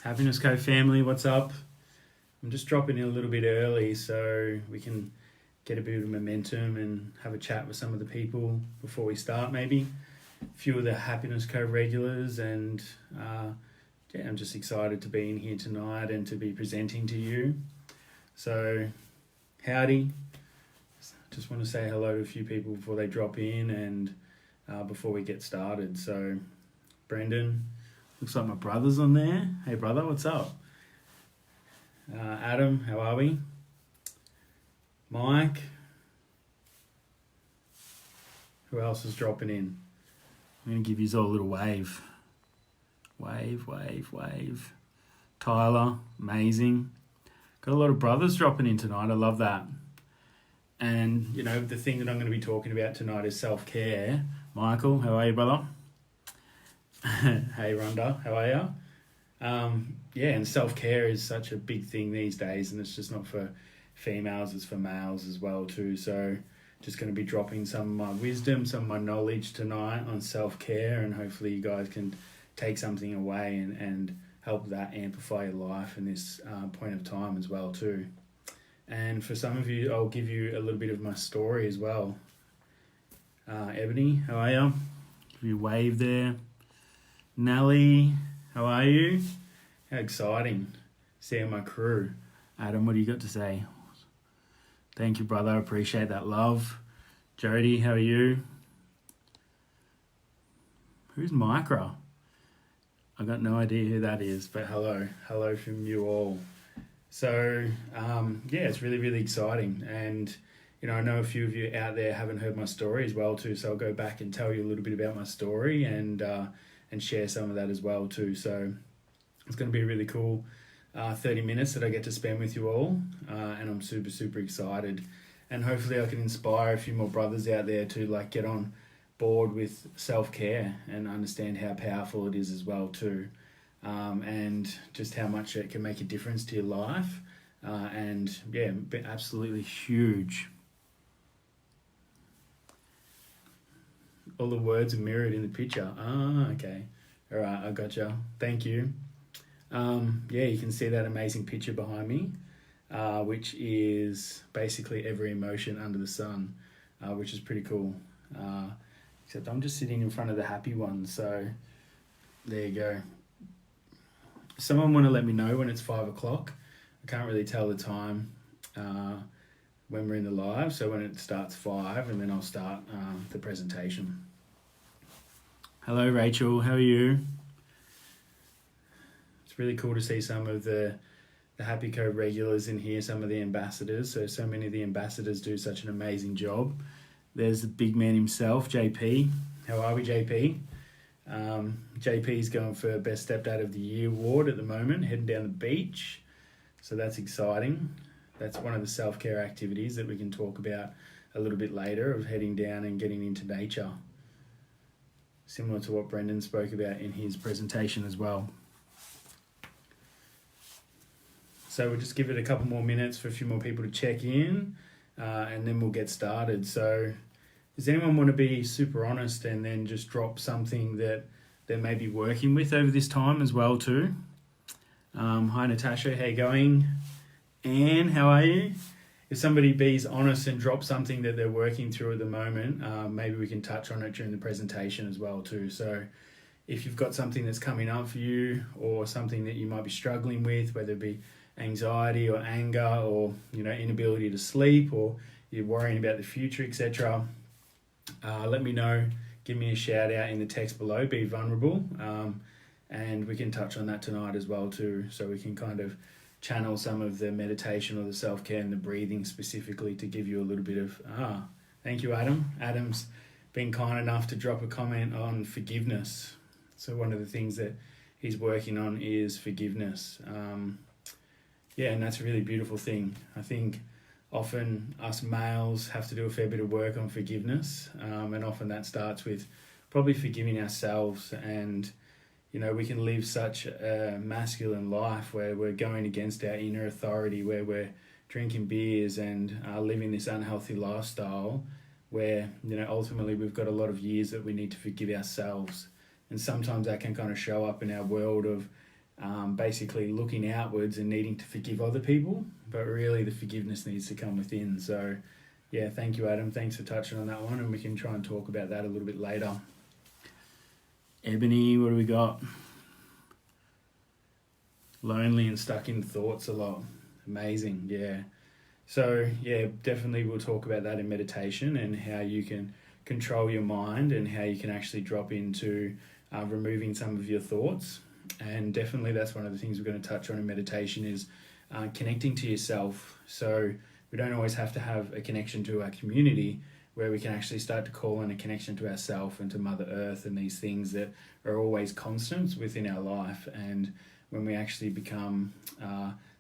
Happiness Co family, what's up? I'm just dropping in a little bit early so we can get a bit of momentum and have a chat with some of the people before we start, maybe. A few of the Happiness Co regulars, and I'm just excited to be in here tonight and to be presenting to you. So, howdy. Just want to say hello to a few people before they drop in and before we get started. So, Brendan, looks like my brother's on there. Hey brother, what's up? Adam, how are we? Mike. Who else is dropping in? I'm going to give you all a little wave. Wave. Tyler, amazing. Got a lot of brothers dropping in tonight. I love that. And, you know, the thing that I'm going to be talking about tonight is self-care. Michael, how are you, brother? Hey, Rhonda, how are you? And self-care is such a big thing these days, and it's just not for females, it's for males as well too. So just going to be dropping some of my wisdom, some of my knowledge tonight on self-care, and hopefully you guys can take something away and help that amplify your life in this point of time as well too. And for some of you, I'll give you a little bit of my story as well. Ebony, how are you? Give you a wave there. Nelly, how are you? How exciting seeing my crew. Adam, what do you got to say? Thank you, brother. I appreciate that love. Jody, how are you? Who's Micra? I got no idea who that is, but hello. Hello from you all. So, it's really, really exciting. And, you know, I know a few of you out there haven't heard my story as well too, so I'll go back and tell you a little bit about my story and share some of that as well too. So it's going to be a really cool 30 minutes that I get to spend with you all, and I'm super, super excited. And hopefully I can inspire a few more brothers out there to get on board with self-care and understand how powerful it is as well too, and just how much it can make a difference to your life, absolutely huge. All the words are mirrored in the picture. Okay. All right, I gotcha. Thank you. You can see that amazing picture behind me, which is basically every emotion under the sun, which is pretty cool. Except I'm just sitting in front of the happy one, so there you go. Someone want to let me know when it's 5 o'clock. I can't really tell the time when we're in the live, so when it starts 5, and then I'll start the presentation. Hello Rachel, how are you? It's really cool to see some of the Happy Co regulars in here, some of the ambassadors. So many of the ambassadors do such an amazing job. There's the big man himself, JP. How are we, JP? JP's going for Best Stepdad of the Year award at the moment, heading down the beach. So that's exciting. That's one of the self-care activities that we can talk about a little bit later, of heading down and getting into nature. Similar to what Brendan spoke about in his presentation as well. So we'll just give it a couple more minutes for a few more people to check in, and then we'll get started. So does anyone want to be super honest and then just drop something that they may be working with over this time as well too? Hi Natasha, how you going? Anne, how are you? If somebody be's honest and drop something that they're working through at the moment, maybe we can touch on it during the presentation as well too. So if you've got something that's coming up for you, or something that you might be struggling with, whether it be anxiety or anger, or inability to sleep, or you're worrying about the future, etc., let me know. Give me a shout out in the text below. Be vulnerable, and we can touch on that tonight as well too, so we can kind of channel some of the meditation or the self-care and the breathing specifically to give you a little bit of thank you, Adam. Adam's been kind enough to drop a comment on forgiveness. So one of the things that he's working on is forgiveness. And that's a really beautiful thing. I think often us males have to do a fair bit of work on forgiveness, and often that starts with probably forgiving ourselves. And we can live such a masculine life where we're going against our inner authority, where we're drinking beers and living this unhealthy lifestyle, where ultimately we've got a lot of years that we need to forgive ourselves. And sometimes that can kind of show up in our world of basically looking outwards and needing to forgive other people, but really the forgiveness needs to come within. So yeah, thank you, Adam. Thanks for touching on that one, and we can try and talk about that a little bit later. Ebony, what do we got? Lonely and stuck in thoughts a lot. Amazing, yeah. So yeah, definitely we'll talk about that in meditation and how you can control your mind and how you can actually drop into removing some of your thoughts. And definitely that's one of the things we're going to touch on in meditation is connecting to yourself. So we don't always have to have a connection to our community, where we can actually start to call on a connection to ourself and to Mother Earth and these things that are always constants within our life. And when we actually become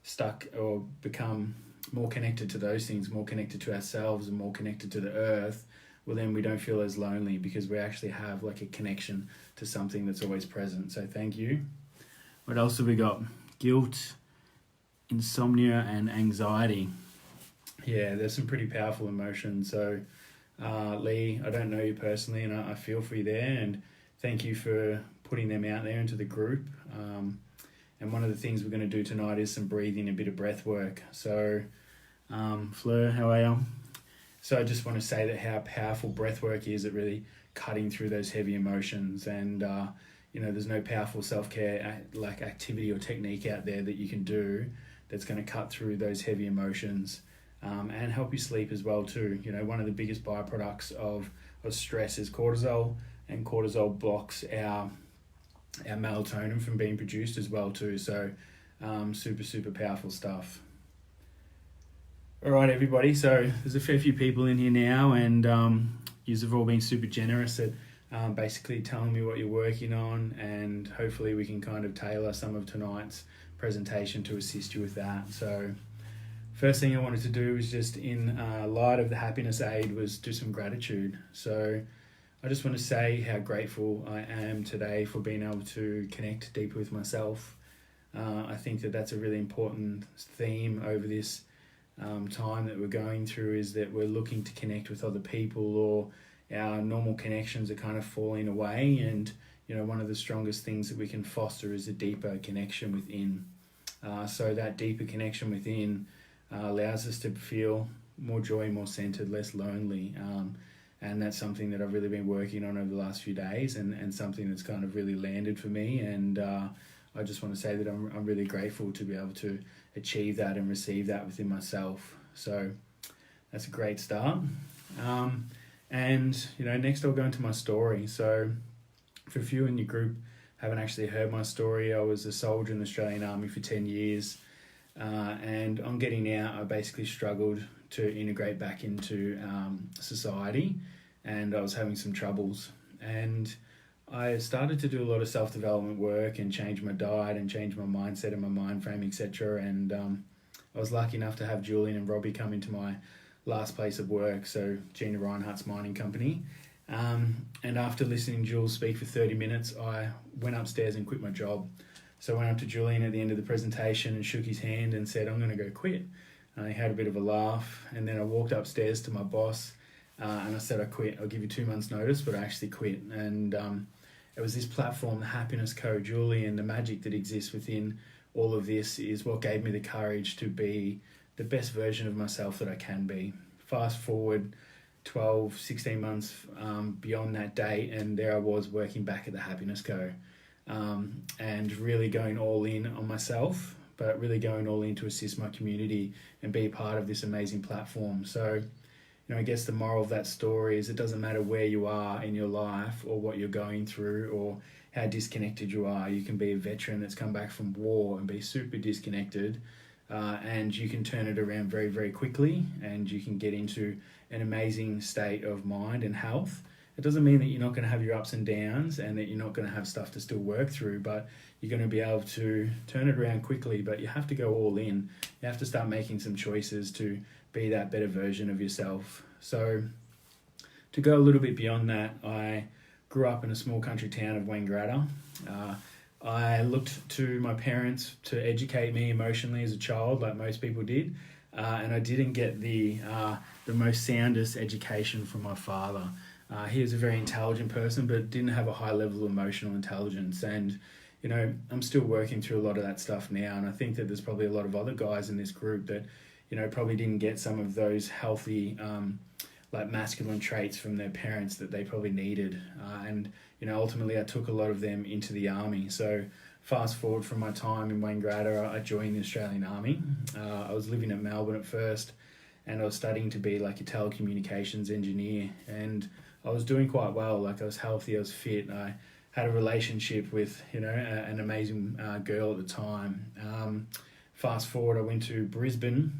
stuck or become more connected to those things, more connected to ourselves and more connected to the earth, well then we don't feel as lonely because we actually have like a connection to something that's always present. So thank you. What else have we got? Guilt, insomnia and anxiety. Yeah, there's some pretty powerful emotions. So Lee, I don't know you personally, and I feel for you there, and thank you for putting them out there into the group. And one of the things we're going to do tonight is some breathing, a bit of breath work. So Fleur, how are you? So I just want to say that how powerful breath work is at really cutting through those heavy emotions. And there's no powerful self-care like activity or technique out there that you can do that's going to cut through those heavy emotions. And help you sleep as well too. One of the biggest byproducts of stress is cortisol, and cortisol blocks our melatonin from being produced as well too. So super powerful stuff. All right, everybody. So there's a fair few people in here now, and you have all been super generous at basically telling me what you're working on, and hopefully we can kind of tailor some of tonight's presentation to assist you with that. So first thing I wanted to do was just in light of the happiness aid was do some gratitude. So I just want to say how grateful I am today for being able to connect deeper with myself. I think that that's a really important theme over this time that we're going through, is that we're looking to connect with other people, or our normal connections are kind of falling away. And, one of the strongest things that we can foster is a deeper connection within. So that deeper connection within allows us to feel more joy, more centered, less lonely. And that's something that I've really been working on over the last few days, and something that's kind of really landed for me. And I just want to say that I'm really grateful to be able to achieve that and receive that within myself. So that's a great start. And next I'll go into my story. So for a few in your group haven't actually heard my story, I was a soldier in the Australian Army for 10 years. And on getting out, I basically struggled to integrate back into society, and I was having some troubles. And I started to do a lot of self-development work and change my diet and change my mindset and my mind frame, etc. And I was lucky enough to have Julian and Robbie come into my last place of work, so Gina Reinhardt's mining company. And after listening to Jules speak for 30 minutes, I went upstairs and quit my job. So I went up to Julian at the end of the presentation and shook his hand and said, I'm going to go quit. And he had a bit of a laugh. And then I walked upstairs to my boss and I said, I quit. I'll give you 2 months notice, but I actually quit. And it was this platform, the Happiness Co, Julian, the magic that exists within all of this is what gave me the courage to be the best version of myself that I can be. Fast forward 12, 16 months beyond that date, and there I was working back at the Happiness Co. And really going all in on myself, but really going all in to assist my community and be part of this amazing platform. So, I guess the moral of that story is it doesn't matter where you are in your life or what you're going through or how disconnected you are. You can be a veteran that's come back from war and be super disconnected, and you can turn it around very, very quickly, and you can get into an amazing state of mind and health. It doesn't mean that you're not going to have your ups and downs and that you're not going to have stuff to still work through, but you're going to be able to turn it around quickly. But you have to go all in. You have to start making some choices to be that better version of yourself. So to go a little bit beyond that, I grew up in a small country town of Wangaratta. I looked to my parents to educate me emotionally as a child, like most people did, and I didn't get the most soundest education from my father. He was a very intelligent person, but didn't have a high level of emotional intelligence. And I'm still working through a lot of that stuff now, and I think that there's probably a lot of other guys in this group that, probably didn't get some of those healthy, like masculine traits from their parents that they probably needed. And ultimately I took a lot of them into the army. So fast forward from my time in Wangaratta, I joined the Australian Army. I was living in Melbourne at first, and I was studying to be like a telecommunications engineer, and I was doing quite well. Like, I was healthy, I was fit, I had a relationship with an amazing girl at the time. Fast forward, I went to Brisbane,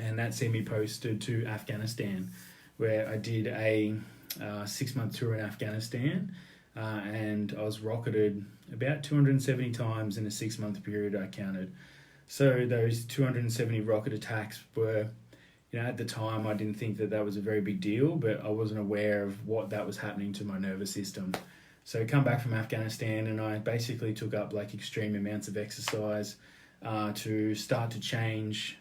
and that sent me posted to Afghanistan, where I did a 6-month tour in Afghanistan, and I was rocketed about 270 times in a 6-month period, I counted. So those 270 rocket attacks were, at the time I didn't think that was a very big deal, but I wasn't aware of what that was happening to my nervous system. So I come back from Afghanistan, and I basically took up like extreme amounts of exercise to start to change,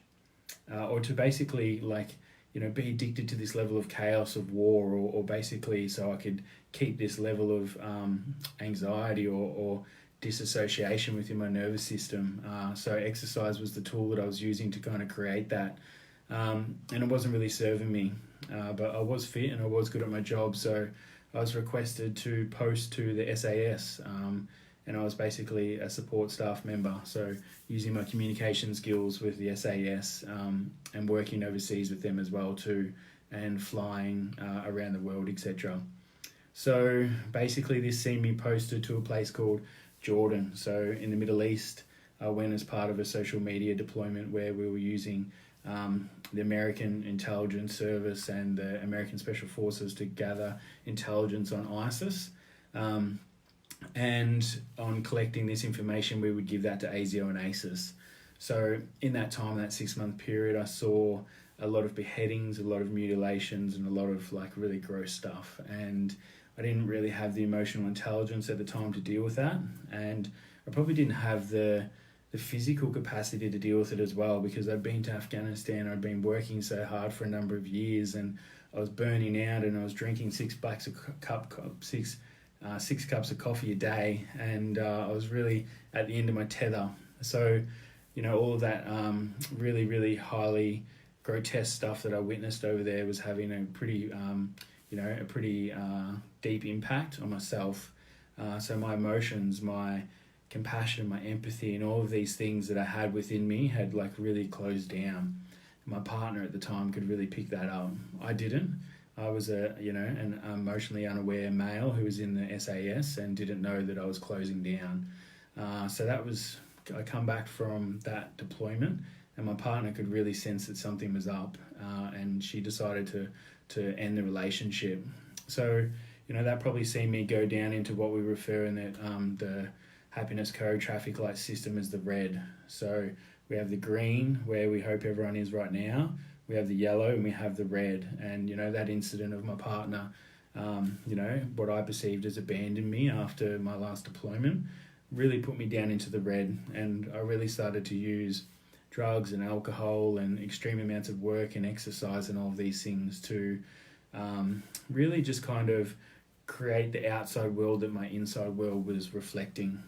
or to basically be addicted to this level of chaos of war, or basically so I could keep this level of anxiety or disassociation within my nervous system. So exercise was the tool that I was using to kind of create that. And it wasn't really serving me, but I was fit and I was good at my job. So I was requested to post to the SAS, and I was basically a support staff member. So using my communication skills with the SAS, and working overseas with them as well too, and flying around the world, etc. So basically this seen me posted to a place called Jordan. So in the Middle East, I went as part of a social media deployment where we were using the American Intelligence Service and the American Special Forces to gather intelligence on ISIS. And on collecting this information, we would give that to ASIO and ACIS. So in that time, that 6-month period, I saw a lot of beheadings, a lot of mutilations, and a lot of really gross stuff. And I didn't really have the emotional intelligence at the time to deal with that. And I probably didn't have the physical capacity to deal with it as well, because I'd been to Afghanistan, I'd been working so hard for a number of years, and I was burning out, and I was drinking 6 cups of coffee a day, and I was really at the end of my tether. So, all of that really, really highly grotesque stuff that I witnessed over there was having a pretty, deep impact on myself. So my emotions, my compassion, my empathy, and all of these things that I had within me had really closed down. My partner at the time could really pick that up. I didn't. I was an emotionally unaware male who was in the SAS and didn't know that I was closing down. So I come back from that deployment, and my partner could really sense that something was up, and she decided to end the relationship. So, that probably seen me go down into what we refer in the Happiness Code traffic light system as the red. So we have the green, where we hope everyone is right now. We have the yellow, and we have the red. And, that incident of my partner, what I perceived as abandoning me after my last deployment really put me down into the red. And I really started to use drugs and alcohol and extreme amounts of work and exercise and all of these things to really just kind of create the outside world that my inside world was reflecting.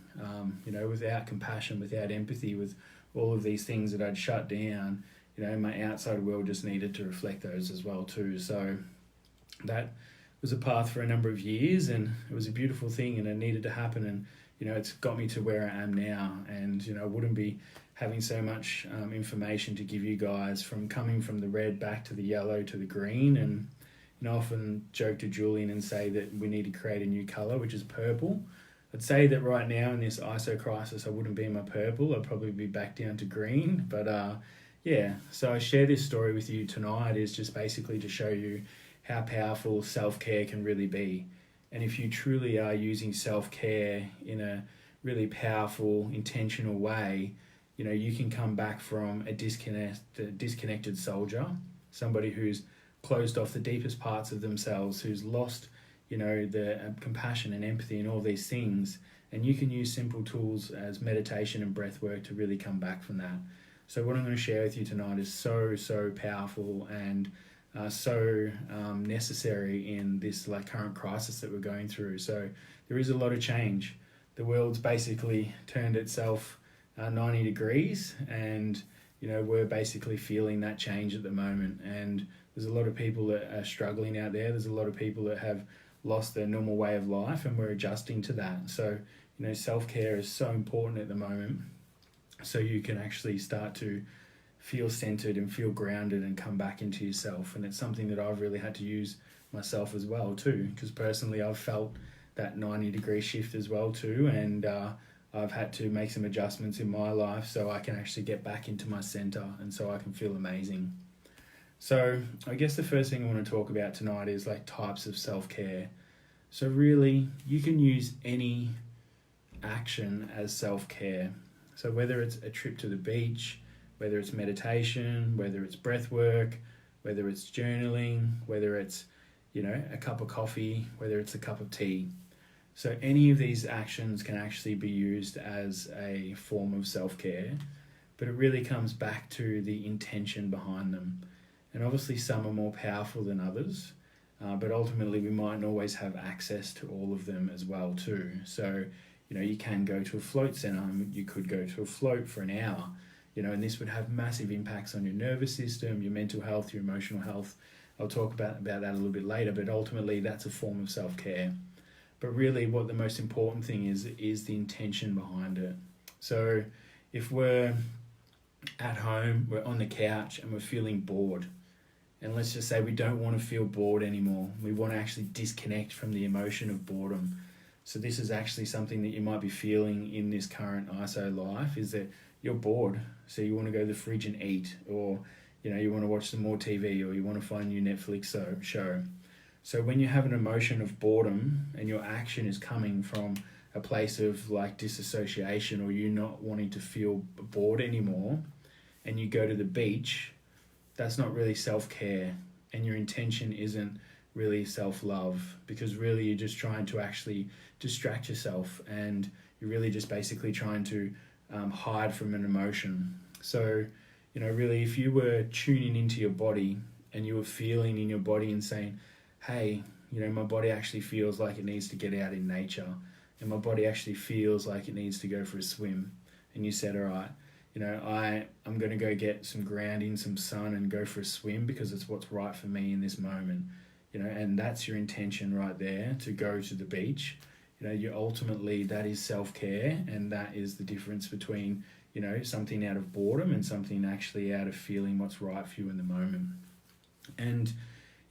Without compassion, without empathy, with all of these things that I'd shut down, my outside world just needed to reflect those as well too. So that was a path for a number of years, and it was a beautiful thing, and it needed to happen. And it's got me to where I am now, and I wouldn't be having so much information to give you guys from coming from the red back to the yellow to the green. And I often joke to Julian and say that we need to create a new colour, which is purple. I'd say that right now in this ISO crisis, I wouldn't be in my purple. I'd probably be back down to green. But so I share this story with you tonight is just basically to show you how powerful self-care can really be. And if you truly are using self-care in a really powerful, intentional way, you can come back from a disconnected soldier, somebody who's closed off the deepest parts of themselves, who's lost the compassion and empathy and all these things, and you can use simple tools as meditation and breath work to really come back from that. So what I'm going to share with you tonight is so powerful and so necessary in this current crisis that we're going through. So there is a lot of change. the world's basically turned itself 90 degrees, and we're basically feeling that change at the moment. And there's a lot of people that are struggling out there. There's a lot of people that have lost their normal way of life, and we're adjusting to that. So self-care is so important at the moment, so you can actually start to feel centered and feel grounded and come back into yourself. And it's something that I've really had to use myself as well too, because personally I've felt that 90-degree shift as well too, and I've had to make some adjustments in my life so I can actually get back into my center and so I can feel amazing. So I guess the first thing I want to talk about tonight is like types of self-care. So really, you can use any action as self-care. So whether it's a trip to the beach, whether it's meditation, whether it's breath work, whether it's journaling, whether it's, a cup of coffee, whether it's a cup of tea. So any of these actions can actually be used as a form of self-care, but it really comes back to the intention behind them. And obviously some are more powerful than others, but ultimately we mightn't always have access to all of them as well too. So, you can go to a float center, you could go to a float for an hour, and this would have massive impacts on your nervous system, your mental health, your emotional health. I'll talk about that a little bit later, but ultimately that's a form of self-care. But really what the most important thing is the intention behind it. So if we're at home, we're on the couch and we're feeling bored, and let's just say we don't want to feel bored anymore. We want to actually disconnect from the emotion of boredom. So this is actually something that you might be feeling in this current ISO life, is that you're bored. So you want to go to the fridge and eat, or you want to watch some more TV, or you want to find a new Netflix show. So when you have an emotion of boredom and your action is coming from a place of like disassociation, or you not wanting to feel bored anymore, and you go to the beach, that's not really self-care, and your intention isn't really self-love, because really you're just trying to actually distract yourself, and you're really just basically trying to hide from an emotion. So really, if you were tuning into your body and you were feeling in your body and saying, hey, my body actually feels like it needs to get out in nature, and my body actually feels like it needs to go for a swim, and you said, all right, I'm going to go get some grounding, some sun, and go for a swim because it's what's right for me in this moment, and that's your intention right there, to go to the beach. You ultimately, that is self-care, and that is the difference between, something out of boredom and something actually out of feeling what's right for you in the moment. And,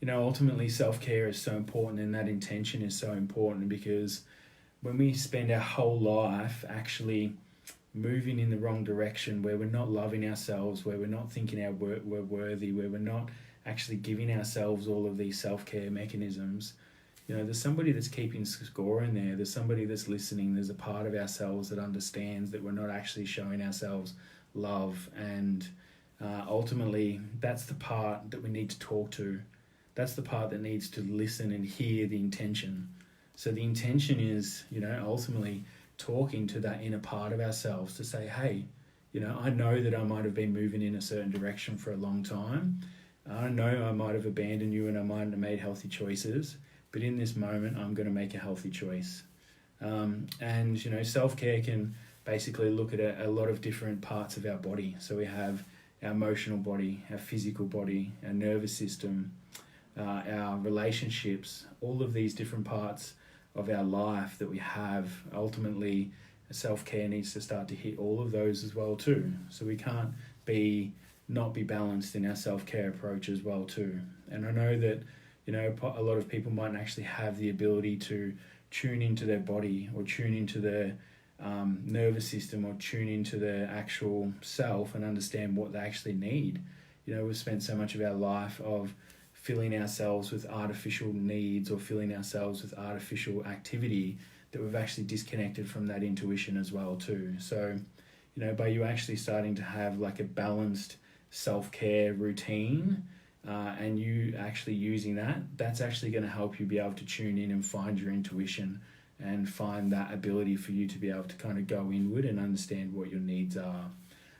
ultimately self-care is so important, and that intention is so important, because when we spend our whole life actually moving in the wrong direction, where we're not loving ourselves, where we're not thinking we're worthy, where we're not actually giving ourselves all of these self-care mechanisms, there's somebody that's keeping score in there. There's somebody that's listening. There's a part of ourselves that understands that we're not actually showing ourselves love. And ultimately, that's the part that we need to talk to. That's the part that needs to listen and hear the intention. So the intention is, ultimately talking to that inner part of ourselves to say, hey, I know that I might have been moving in a certain direction for a long time. I know I might have abandoned you and I might have made healthy choices, but in this moment, I'm going to make a healthy choice. And self-care can basically look at a lot of different parts of our body. So we have our emotional body, our physical body, our nervous system, our relationships, all of these different parts of our life that we have. Ultimately, self-care needs to start to hit all of those as well too. So we can't not be balanced in our self-care approach as well too. And I know that a lot of people might actually have the ability to tune into their body, or tune into their nervous system, or tune into their actual self and understand what they actually need. We've spent so much of our life of filling ourselves with artificial needs, or filling ourselves with artificial activity, that we've actually disconnected from that intuition as well too. So, by you actually starting to have like a balanced self-care routine, and you actually using that's actually going to help you be able to tune in and find your intuition, and find that ability for you to be able to kind of go inward and understand what your needs are.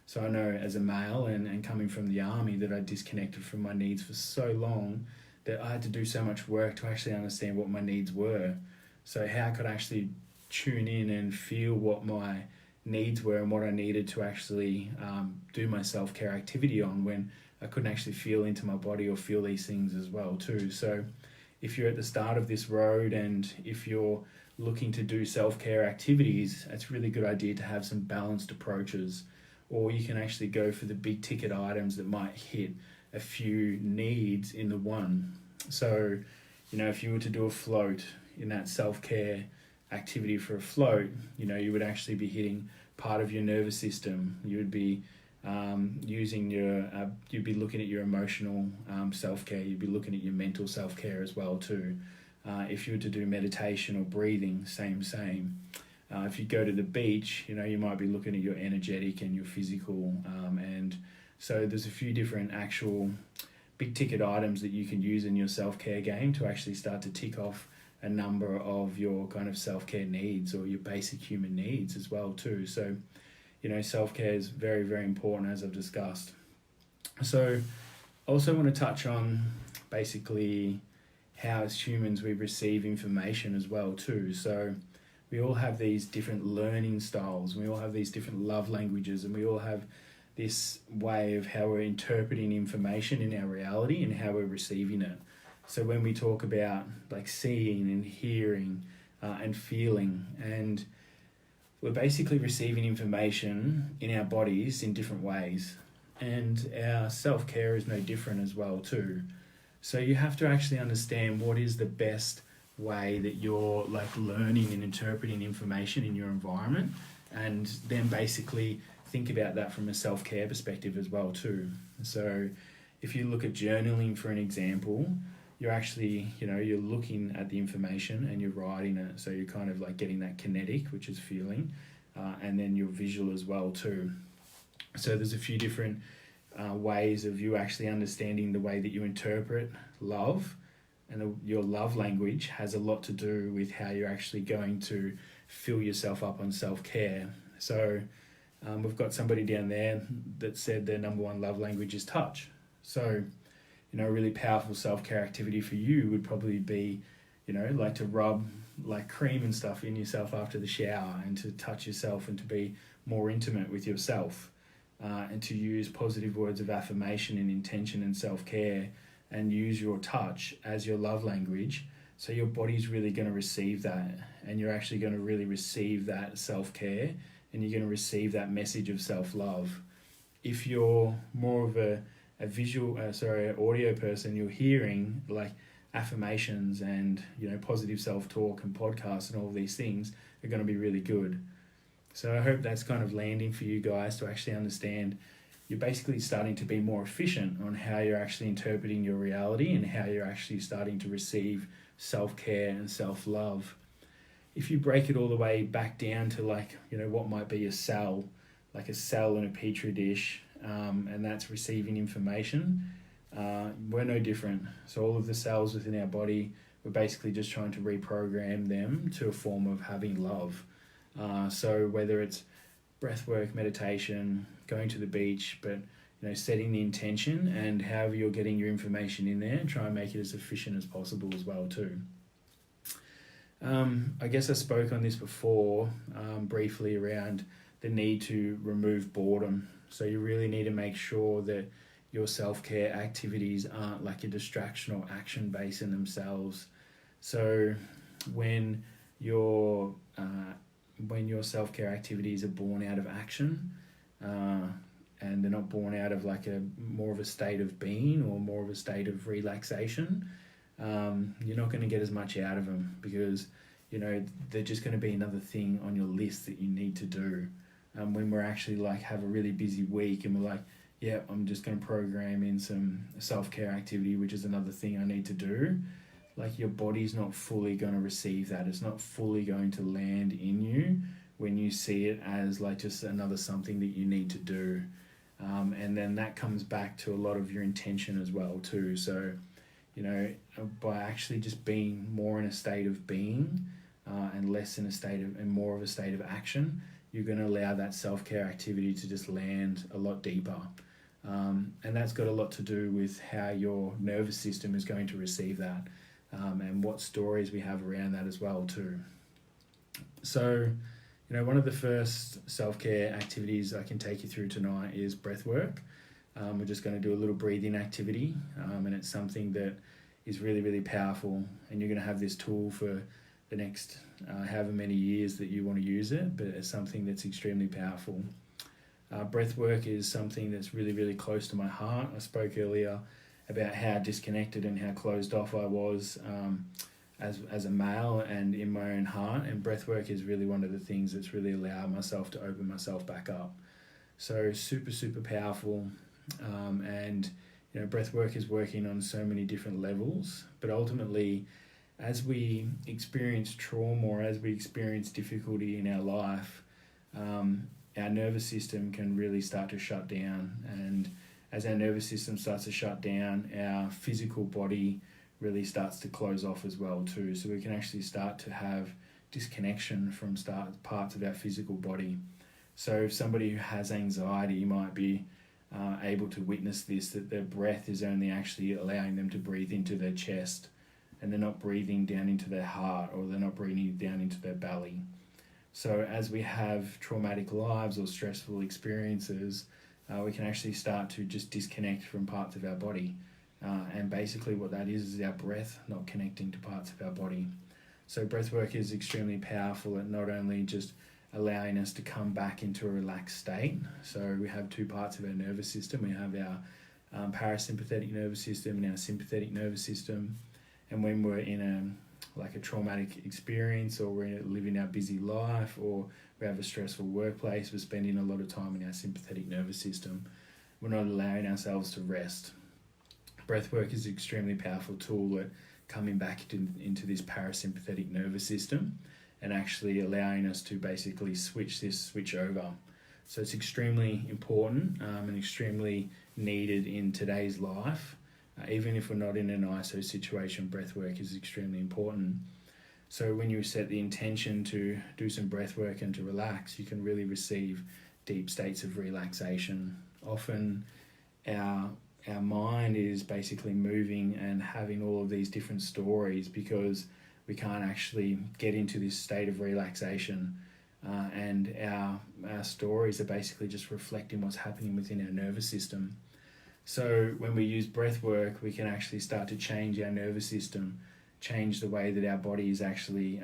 So I know as a male and coming from the army, that I disconnected from my needs for so long that I had to do so much work to actually understand what my needs were. So how I could actually tune in and feel what my needs were and what I needed to actually do my self-care activity on, when I couldn't actually feel into my body or feel these things as well too. So if you're at the start of this road and if you're looking to do self-care activities, it's a really good idea to have some balanced approaches. Or you can actually go for the big ticket items that might hit a few needs in the one. So, if you were to do a float in that self-care activity for a float, you would actually be hitting part of your nervous system. You would be you'd be looking at your emotional self-care. You'd be looking at your mental self-care as well too. If you were to do meditation or breathing, same. If you go to the beach, you might be looking at your energetic and your physical. And so there's a few different actual big ticket items that you can use in your self-care game to actually start to tick off a number of your kind of self-care needs or your basic human needs as well too. So, self-care is very, very important, as I've discussed. So I also want to touch on basically how as humans we receive information as well too. So we all have these different learning styles, we all have these different love languages, and we all have this way of how we're interpreting information in our reality and how we're receiving it. So when we talk about like seeing and hearing and feeling, and we're basically receiving information in our bodies in different ways, and our self-care is no different as well too. So you have to actually understand what is the best way that you're like learning and interpreting information in your environment, and then basically think about that from a self-care perspective as well too. So if you look at journaling for an example, you're actually, you're looking at the information and you're writing it. So you're kind of like getting that kinetic, which is feeling, and then your visual as well too. So there's a few different ways of you actually understanding the way that you interpret love, and your love language has a lot to do with how you're actually going to fill yourself up on self-care. So we've got somebody down there that said their number one love language is touch. So, a really powerful self-care activity for you would probably be, like to rub like cream and stuff in yourself after the shower, and to touch yourself and to be more intimate with yourself, and to use positive words of affirmation and intention and self-care, and use your touch as your love language. So your body's really going to receive that, and you're actually going to really receive that self-care, and you're going to receive that message of self-love. If you're more of a audio person, you're hearing like affirmations and positive self-talk and podcasts and all of these things are going to be really good. So I hope that's kind of landing for you guys to actually understand you're basically starting to be more efficient on how you're actually interpreting your reality and how you're actually starting to receive self-care and self-love. If you break it all the way back down to what might be a cell, like a cell in a petri dish, and that's receiving information, we're no different. So all of the cells within our body, we're basically just trying to reprogram them to a form of having love. So whether it's breath work, meditation, going to the beach, but setting the intention and however you're getting your information in there, and try and make it as efficient as possible as well too. I guess I spoke on this before briefly around the need to remove boredom. So you really need to make sure that your self-care activities aren't like a distraction or action base in themselves. So when your self-care activities are born out of action, and they're not born out of like a more of a state of being or more of a state of relaxation, you're not going to get as much out of them, because they're just going to be another thing on your list that you need to do. When we're actually like have a really busy week and we're like, yeah, I'm just going to program in some self-care activity, which is another thing I need to do. Like your body's not fully going to receive that. It's not fully going to land in you when you see it as like just another something that you need to do. And then that comes back to a lot of your intention as well too. So, by actually just being more in a state of being and less in a state of, and more of a state of action, you're going to allow that self-care activity to just land a lot deeper. And that's got a lot to do with how your nervous system is going to receive that, and what stories we have around that as well too. So, one of the first self-care activities I can take you through tonight is breath work. We're just going to do a little breathing activity, and it's something that is really, really powerful, and you're going to have this tool for the next however many years that you want to use it, but it's something that's extremely powerful. Breath work is something that's really, really close to my heart. I spoke earlier about how disconnected and how closed off I was as a male and in my own heart, and breath work is really one of the things that's really allowed myself to open myself back up. So super, super powerful, and breath work is working on so many different levels, but ultimately as we experience trauma or as we experience difficulty in our life, our nervous system can really start to shut down, and as our nervous system starts to shut down, our physical body really starts to close off as well too. So we can actually start to have disconnection from parts of our physical body. So if somebody who has anxiety might be able to witness this, that their breath is only actually allowing them to breathe into their chest, and they're not breathing down into their heart, or they're not breathing down into their belly. So as we have traumatic lives or stressful experiences, we can actually start to just disconnect from parts of our body. And basically what that is our breath not connecting to parts of our body. So breath work is extremely powerful at not only just allowing us to come back into a relaxed state. So we have two parts of our nervous system. We have our parasympathetic nervous system and our sympathetic nervous system. And when we're in a traumatic experience, or we're living our busy life, or we have a stressful workplace, we're spending a lot of time in our sympathetic nervous system. We're not allowing ourselves to rest. Breathwork is an extremely powerful tool at coming back into this parasympathetic nervous system and actually allowing us to basically switch over. So it's extremely important and extremely needed in today's life. Even if we're not in an ISO situation, breathwork is extremely important. So when you set the intention to do some breathwork and to relax, you can really receive deep states of relaxation. Often our mind is basically moving and having all of these different stories because we can't actually get into this state of relaxation, and our stories are basically just reflecting what's happening within our nervous system. So when we use breath work, we can actually start to change our nervous system, change the way that our body is actually,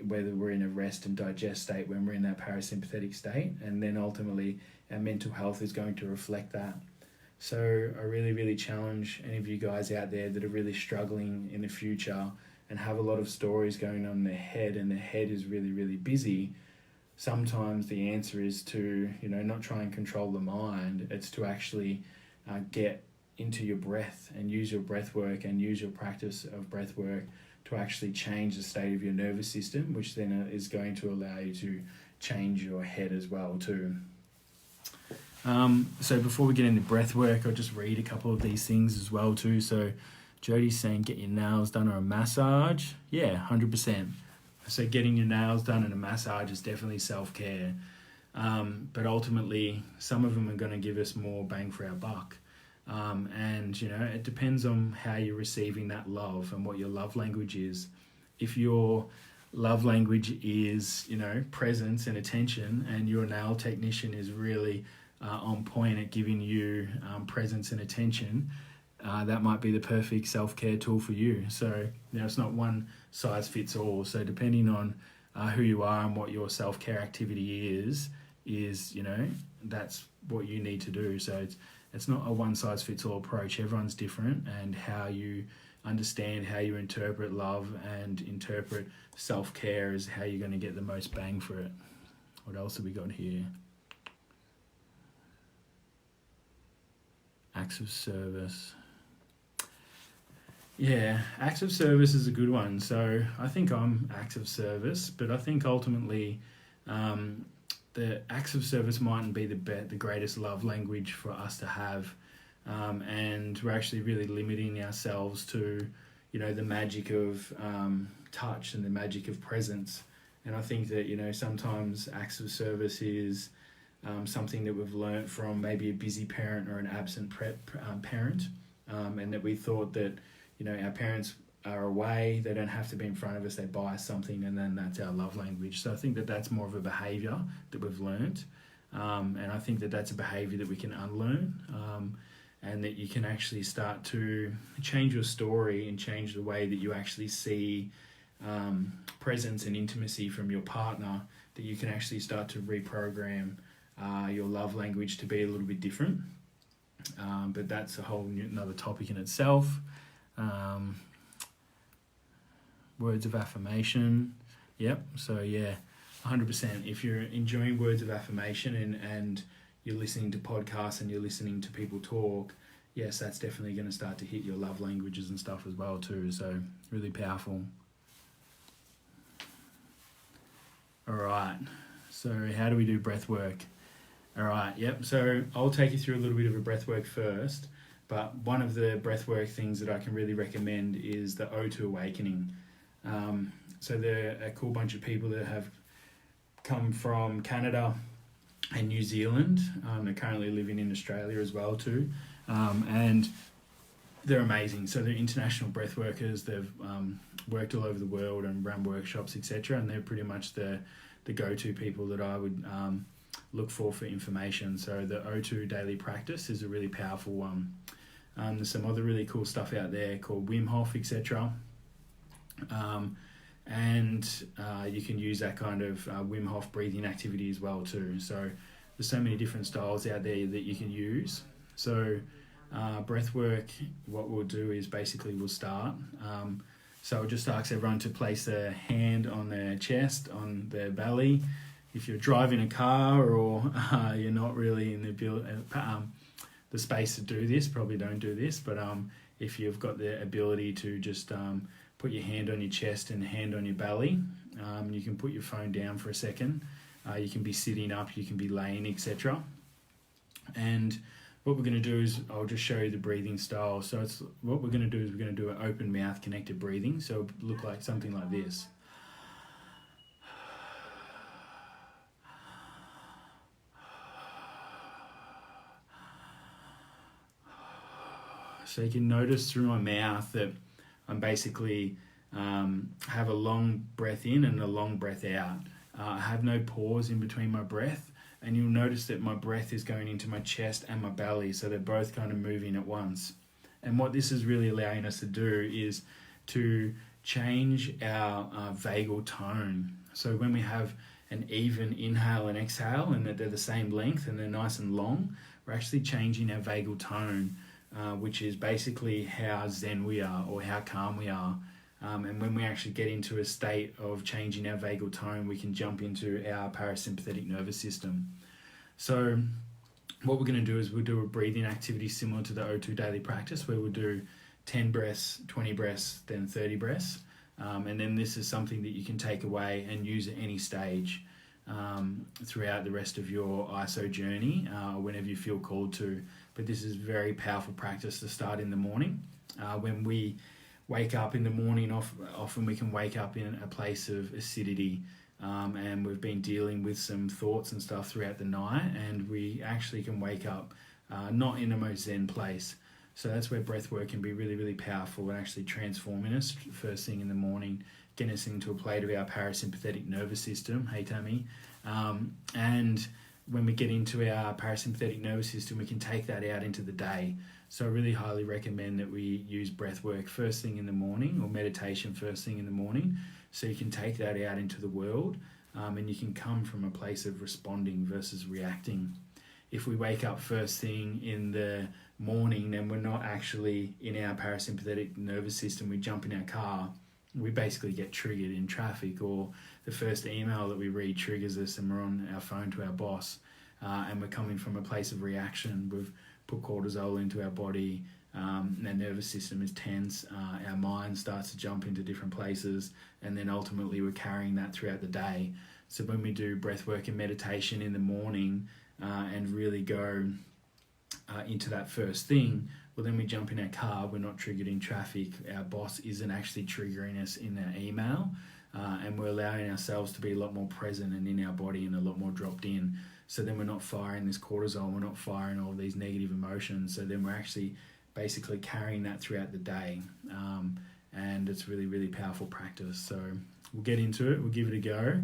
whether we're in a rest and digest state, when we're in that parasympathetic state, and then ultimately our mental health is going to reflect that. So I really, really challenge any of you guys out there that are really struggling in the future and have a lot of stories going on in their head, and their head is really, really busy. Sometimes the answer is to, not try and control the mind. It's to actually get into your breath and use your breath work and use your practice of breath work to actually change the state of your nervous system, which then is going to allow you to change your head as well too. So before we get into breath work, I'll just read a couple of these things as well too. So Jody's saying get your nails done or a massage. Yeah, 100%. So getting your nails done and a massage is definitely self-care. But ultimately, some of them are going to give us more bang for our buck. And, it depends on how you're receiving that love and what your love language is. If your love language is, presence and attention, and your nail technician is really on point at giving you presence and attention, that might be the perfect self-care tool for you. So, it's not one size fits all. So depending on who you are and what your self-care activity is, that's what you need to do. So it's not a one size fits all approach. Everyone's different, and how you understand, how you interpret love and interpret self-care is how you're going to get the most bang for it. What else have we got here? Acts of service. Yeah, acts of service is a good one. So I think I'm acts of service, but I think ultimately the acts of service mightn't be the greatest love language for us to have, and we're actually really limiting ourselves to, the magic of touch and the magic of presence. And I think that, sometimes acts of service is something that we've learnt from maybe a busy parent or an absent parent, and that we thought that, our parents are away, they don't have to be in front of us, they buy us something, and then that's our love language. So I think that that's more of a behaviour that we've learned, and I think that that's a behaviour that we can unlearn, and that you can actually start to change your story and change the way that you actually see presence and intimacy from your partner, that you can actually start to reprogram your love language to be a little bit different. But that's a whole another topic in itself. Words of affirmation. Yep. So yeah, 100%. If you're enjoying words of affirmation and you're listening to podcasts and you're listening to people talk, yes, that's definitely going to start to hit your love languages and stuff as well too. So really powerful. All right. So how do we do breath work? All right. Yep. So I'll take you through a little bit of a breath work first. But one of the breathwork things that I can really recommend is the O2 Awakening. So they're a cool bunch of people that have come from Canada and New Zealand. They're currently living in Australia as well too. And they're amazing. So they're international breath workers. They've worked all over the world and run workshops, etc. And they're pretty much the go-to people that I would look for information. So the O2 Daily Practice is a really powerful one. There's some other really cool stuff out there called Wim Hof, etc. And you can use that kind of Wim Hof breathing activity as well too. So there's so many different styles out there that you can use. So breath work, what we'll do is basically we'll start. So I'll just ask everyone to place their hand on their chest, on their belly. If you're driving a car or you're not really in the space to do this, probably don't do this. But if you've got the ability to just put your hand on your chest and hand on your belly, you can put your phone down for a second. You can be sitting up, you can be laying, etc. And what we're going to do is I'll just show you the breathing style. So what we're going to do is we're going to do an open mouth connected breathing. So it'll look like something like this. So you can notice through my mouth that I'm basically have a long breath in and a long breath out. I have no pause in between my breath, and you'll notice that my breath is going into my chest and my belly, so they're both kind of moving at once. And what this is really allowing us to do is to change our vagal tone. So when we have an even inhale and exhale and that they're the same length and they're nice and long, we're actually changing our vagal tone, which is basically how zen we are or how calm we are. And when we actually get into a state of changing our vagal tone, we can jump into our parasympathetic nervous system. So what we're going to do is we'll do a breathing activity similar to the O2 Daily Practice, where we'll do 10 breaths, 20 breaths, then 30 breaths. And then this is something that you can take away and use at any stage throughout the rest of your ISO journey, whenever you feel called to. But this is very powerful practice to start in the morning. When we wake up in the morning, often we can wake up in a place of acidity, and we've been dealing with some thoughts and stuff throughout the night, and we actually can wake up not in a most zen place. So that's where breath work can be really, really powerful and actually transforming us first thing in the morning, getting us into a plate of our parasympathetic nervous system. Hey, Tammy. And when we get into our parasympathetic nervous system, we can take that out into the day. So I really highly recommend that we use breath work first thing in the morning, or meditation first thing in the morning, so you can take that out into the world, and you can come from a place of responding versus reacting. If we wake up first thing in the morning, then we're not actually in our parasympathetic nervous system. We jump in our car, we basically get triggered in traffic, or the first email that we read triggers us and we're on our phone to our boss, and we're coming from a place of reaction. We've put cortisol into our body, our nervous system is tense, our mind starts to jump into different places, and then ultimately we're carrying that throughout the day. So when we do breath work and meditation in the morning and really go into that first thing, well, then we jump in our car, we're not triggered in traffic, our boss isn't actually triggering us in our email, and we're allowing ourselves to be a lot more present and in our body and a lot more dropped in. So then we're not firing this cortisol, we're not firing all these negative emotions. So then we're actually basically carrying that throughout the day. and it's really, really powerful practice. So we'll get into it, we'll give it a go.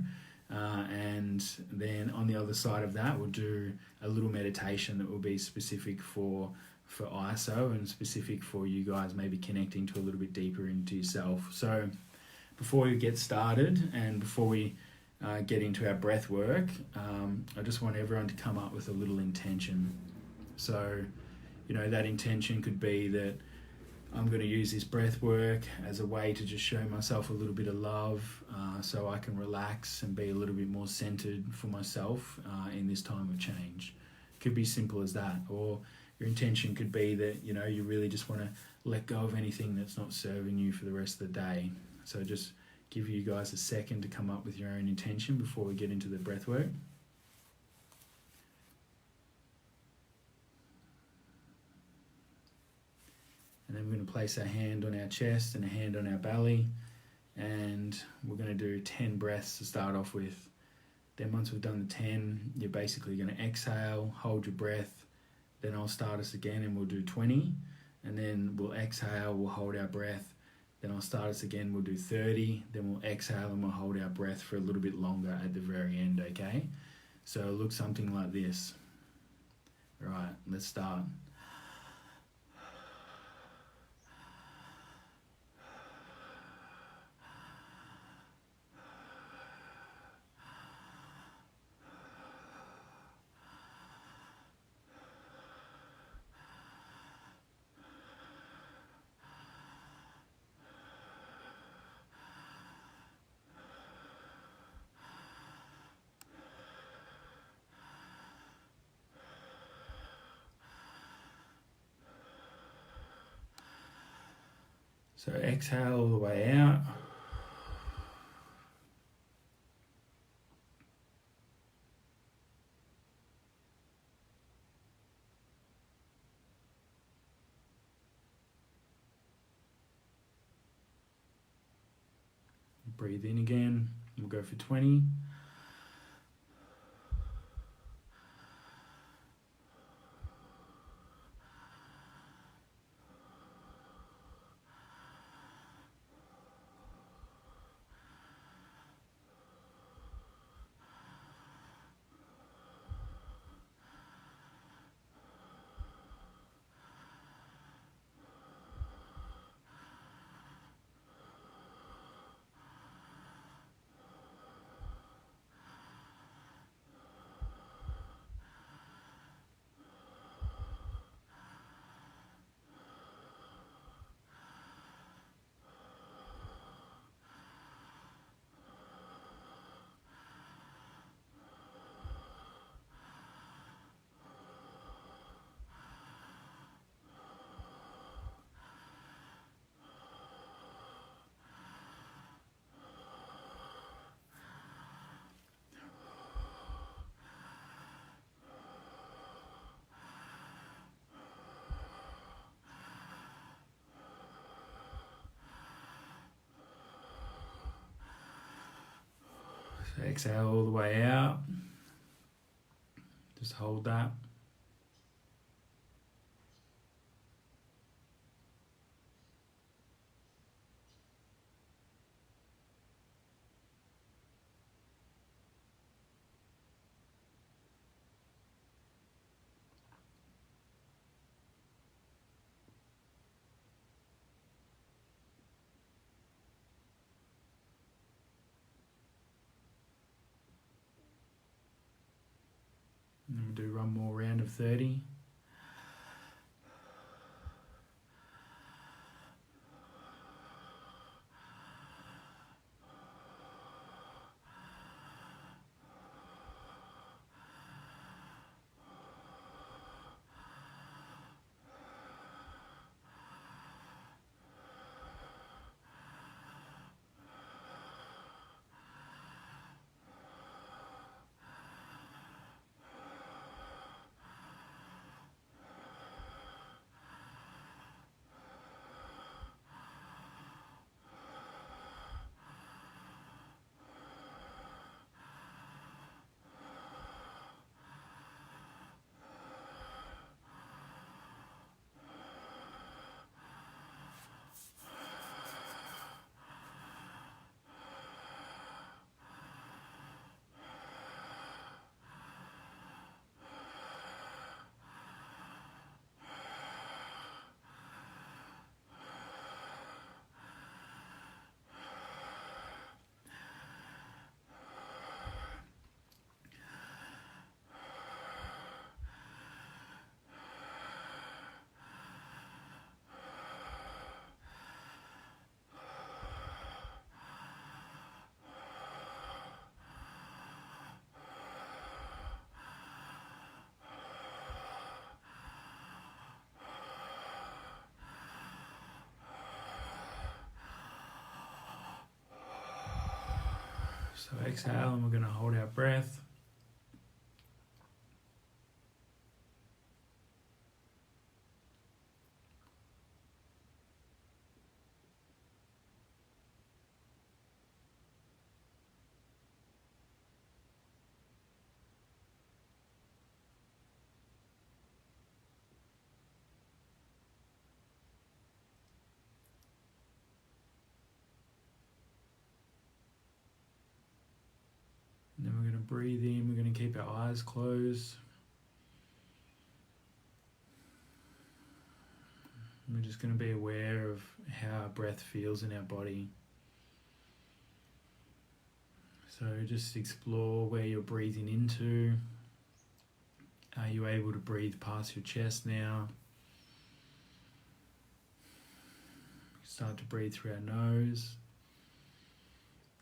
And then on the other side of that, we'll do a little meditation that will be specific for ISO and specific for you guys, maybe connecting to a little bit deeper into yourself. So before we get started and before we get into our breath work, I just want everyone to come up with a little intention. So, that intention could be that I'm going to use this breath work as a way to just show myself a little bit of love, so I can relax and be a little bit more centered for myself in this time of change. Could be simple as that. Or your intention could be that, you really just want to let go of anything that's not serving you for the rest of the day. So just give you guys a second to come up with your own intention before we get into the breath work. And then we're going to place our hand on our chest and a hand on our belly, and we're going to do 10 breaths to start off with. Then once we've done the 10, you're basically going to exhale, hold your breath, then I'll start us again and we'll do 20, and then we'll exhale, we'll hold our breath, then I'll start us again, we'll do 30, then we'll exhale and we'll hold our breath for a little bit longer at the very end, okay? So it looks something like this. All right, let's start. So exhale all the way out. Breathe in again. We'll go for 20. So exhale all the way out. Just hold that. And we'll do one more round of 30. So exhale, and we're going to hold our breath. And then we're going to breathe in, we're going to keep our eyes closed. We're just going to be aware of how our breath feels in our body. So just explore where you're breathing into. Are you able to breathe past your chest now? Start to breathe through our nose.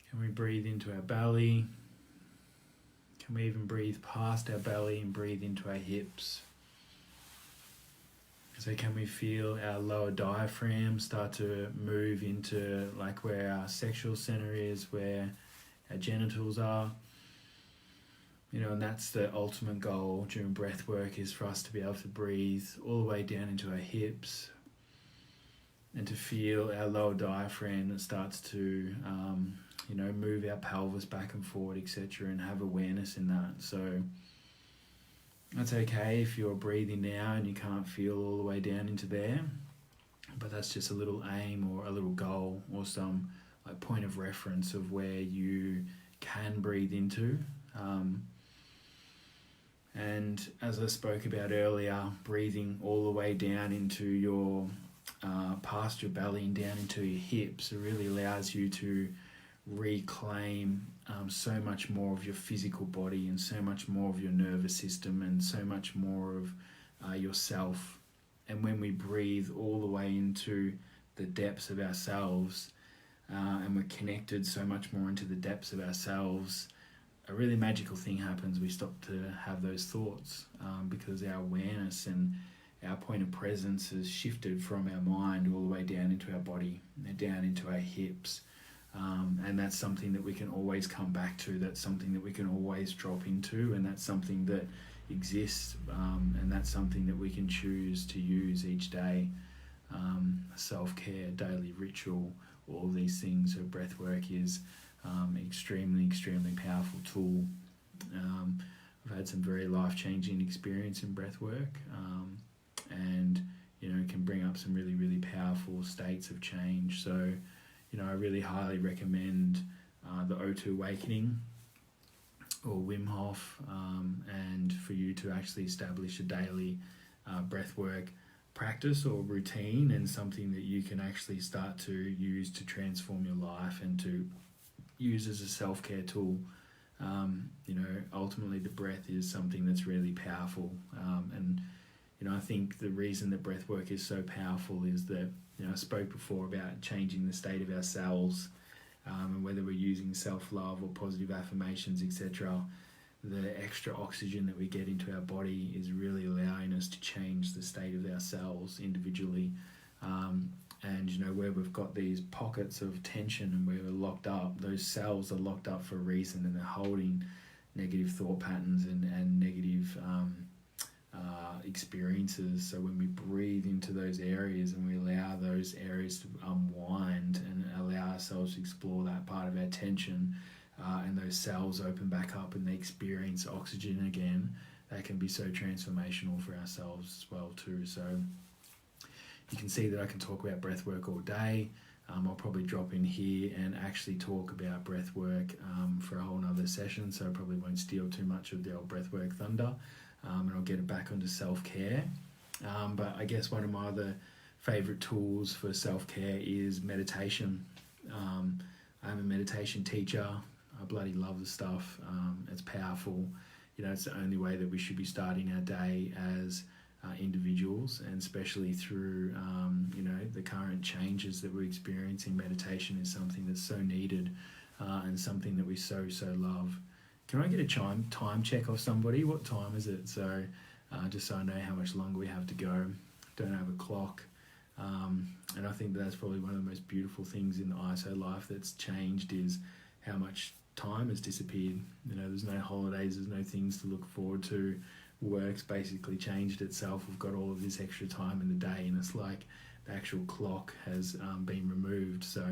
Can we breathe into our belly? Can we even breathe past our belly and breathe into our hips? So can we feel our lower diaphragm start to move into like where our sexual center is, where our genitals are? You know, and that's the ultimate goal during breath work, is for us to be able to breathe all the way down into our hips and to feel our lower diaphragm that starts to move our pelvis back and forward, etc., and have awareness in that. So that's okay if you're breathing now and you can't feel all the way down into there, but that's just a little aim or a little goal or some like point of reference of where you can breathe into. And as I spoke about earlier, breathing all the way down into your past your belly and down into your hips, it really allows you to reclaim so much more of your physical body and so much more of your nervous system and so much more of yourself. And when we breathe all the way into the depths of ourselves and we're connected so much more into the depths of ourselves, a really magical thing happens. We stop to have those thoughts because our awareness and our point of presence has shifted from our mind all the way down into our body, down into our hips. And that's something that we can always come back to. That's something that we can always drop into, and that's something that exists, and that's something that we can choose to use each day. Self-care, daily ritual, all these things. So breath work is extremely powerful tool. I've had some very life-changing experience in breath work, and can bring up some really powerful states of change. So I really highly recommend the O2 Awakening or Wim Hof, and for you to actually establish a daily breathwork practice or routine, and something that you can actually start to use to transform your life and to use as a self-care tool. Ultimately the breath is something that's really powerful, and I think the reason that breath work is so powerful is that I spoke before about changing the state of our cells, and whether we're using self-love or positive affirmations, etc., the extra oxygen that we get into our body is really allowing us to change the state of our cells individually. And where we've got these pockets of tension and where we're locked up, those cells are locked up for a reason, and they're holding negative thought patterns and negative experiences. So when we breathe into those areas and we allow those areas to unwind and allow ourselves to explore that part of our tension, and those cells open back up and they experience oxygen again, that can be so transformational for ourselves as well too. So you can see that I can talk about breath work all day. I'll probably drop in here and actually talk about breath work for a whole nother session, so I probably won't steal too much of the old breath work thunder, and I'll get it back onto self-care. But I guess one of my other favourite tools for self-care is meditation. I'm a meditation teacher. I bloody love the stuff. It's powerful. It's the only way that we should be starting our day as individuals, and especially through the current changes that we're experiencing. Meditation is something that's so needed, and something that we so love. Can I get a time check off somebody? What time is it? So just so I know how much longer we have to go. Don't have a clock. And I think that's probably one of the most beautiful things in the ISO life that's changed, is how much time has disappeared. There's no holidays, there's no things to look forward to. Work's basically changed itself. We've got all of this extra time in the day, and it's like the actual clock has been removed. So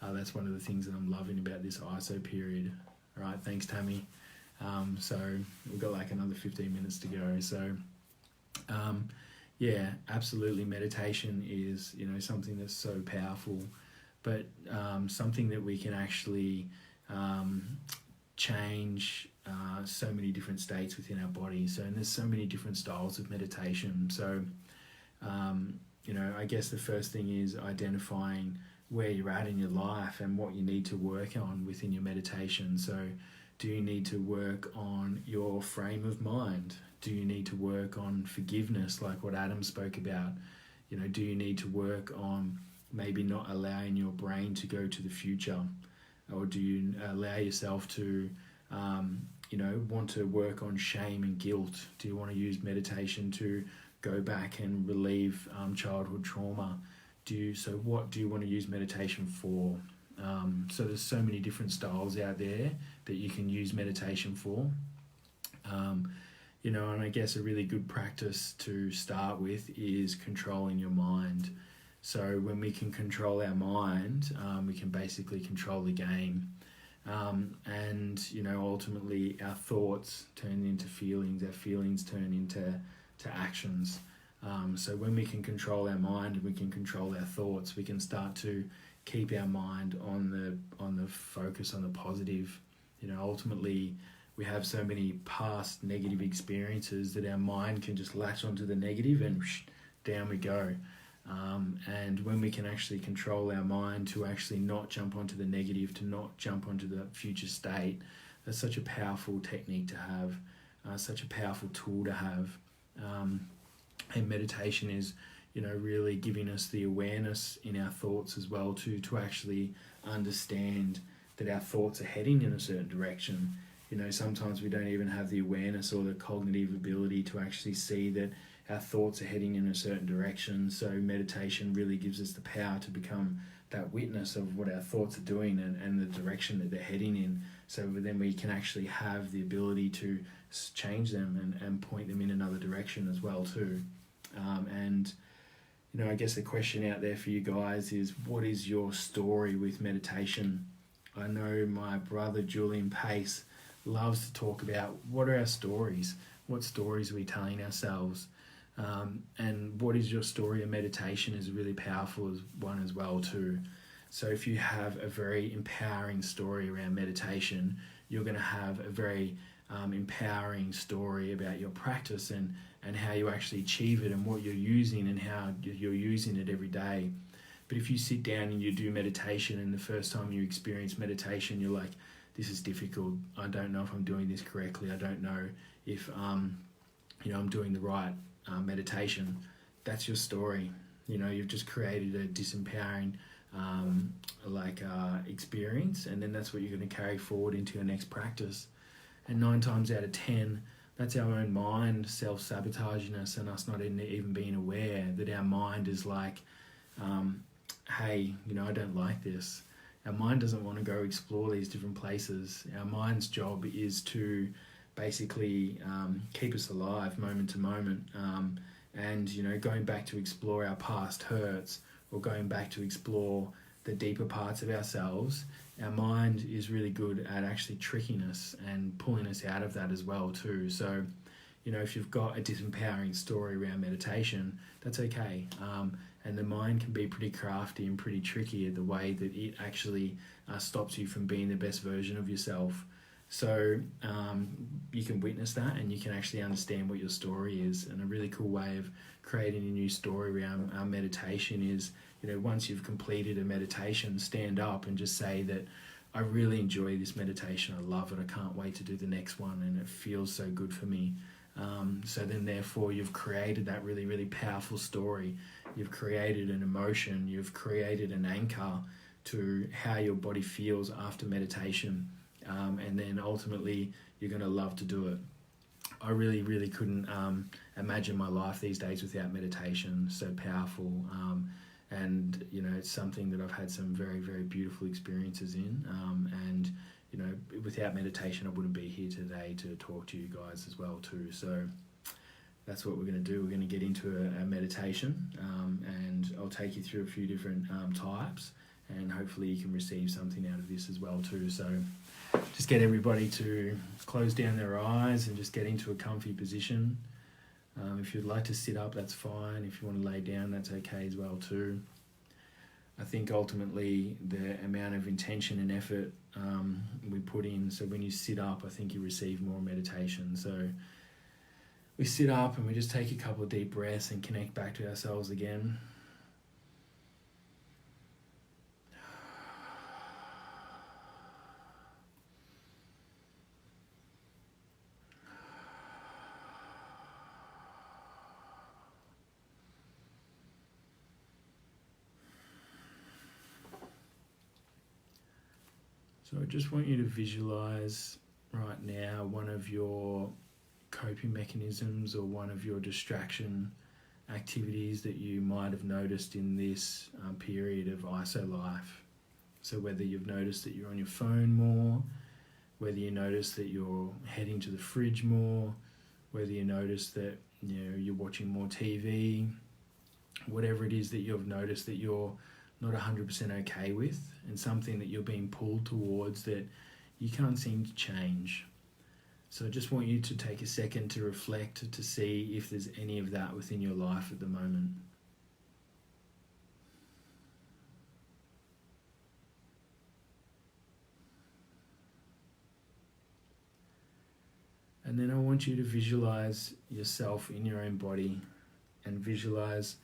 that's one of the things that I'm loving about this ISO period. All right, thanks, Tammy. So we've got like another 15 minutes to go. So yeah, absolutely, meditation is something that's so powerful, but something that we can actually change so many different states within our body. So, and there's so many different styles of meditation. So I guess the first thing is identifying where you're at in your life and what you need to work on within your meditation. So do you need to work on your frame of mind? Do you need to work on forgiveness, like what Adam spoke about? Do you need to work on maybe not allowing your brain to go to the future? Or do you allow yourself to want to work on shame and guilt? Do you want to use meditation to go back and relieve childhood trauma? What do you want to use meditation for? So there's so many different styles out there that you can use meditation for. And I guess a really good practice to start with is controlling your mind. So when we can control our mind, we can basically control the game. And ultimately our thoughts turn into feelings, our feelings turn into actions. So when we can control our mind and we can control our thoughts, we can start to keep our mind on the focus on the positive. Ultimately we have so many past negative experiences that our mind can just latch onto the negative and down we go. And when we can actually control our mind to actually not jump onto the negative, to not jump onto the future state, that's such a powerful technique to have, such a powerful tool to have. And meditation is, really giving us the awareness in our thoughts as well to actually understand that our thoughts are heading in a certain direction. Sometimes we don't even have the awareness or the cognitive ability to actually see that our thoughts are heading in a certain direction. So meditation really gives us the power to become that witness of what our thoughts are doing and the direction that they're heading in. So then we can actually have the ability to change them and point them in another direction as well too. I guess the question out there for you guys is, what is your story with meditation? I know my brother Julian Pace loves to talk about what are our stories, what stories are we telling ourselves, and what is your story of meditation is a really powerful one as well too. So if you have a very empowering story around meditation, you're going to have a very empowering story about your practice and how you actually achieve it and what you're using and how you're using it every day. But if you sit down and you do meditation and the first time you experience meditation, you're like, this is difficult. I don't know if I'm doing this correctly. I don't know if I'm doing the right meditation. That's your story. You've just created a disempowering experience, and then that's what you're going to carry forward into your next practice. And 9 times out of 10, that's our own mind self-sabotaging us and us not even being aware that our mind is like, hey, I don't like this. Our mind doesn't want to go explore these different places. Our mind's job is to basically keep us alive moment to moment. And going back to explore our past hurts or going back to explore the deeper parts of ourselves, our mind is really good at actually tricking us and pulling us out of that as well too. So, if you've got a disempowering story around meditation, that's okay. And the mind can be pretty crafty and pretty tricky at the way that it actually stops you from being the best version of yourself. So you can witness that and you can actually understand what your story is. And a really cool way of creating a new story around meditation is, once you've completed a meditation, stand up and just say that I really enjoy this meditation. I love it. I can't wait to do the next one. And it feels so good for me. So then therefore you've created that really, really powerful story. You've created an emotion. You've created an anchor to how your body feels after meditation. And then ultimately you're going to love to do it. I really, really couldn't imagine my life these days without meditation. So powerful. And it's something that I've had some very, very beautiful experiences in. And without meditation, I wouldn't be here today to talk to you guys as well too. So that's what we're going to do. We're going to get into a meditation, and I'll take you through a few different types, and hopefully you can receive something out of this as well too. So just get everybody to close down their eyes and just get into a comfy position. If you'd like to sit up, that's fine. If you want to lay down, that's okay as well too. I think ultimately the amount of intention and effort we put in, so when you sit up, I think you receive more meditation. So we sit up and we just take a couple of deep breaths and connect back to ourselves again. So I just want you to visualize right now one of your coping mechanisms or one of your distraction activities that you might have noticed in this period of ISO life. So whether you've noticed that you're on your phone more, whether you notice that you're heading to the fridge more, whether you notice that you're watching more TV, whatever it is that you've noticed that you're not 100% okay with, and something that you're being pulled towards that you can't seem to change. So I just want you to take a second to reflect to see if there's any of that within your life at the moment. And then I want you to visualize yourself in your own body and visualize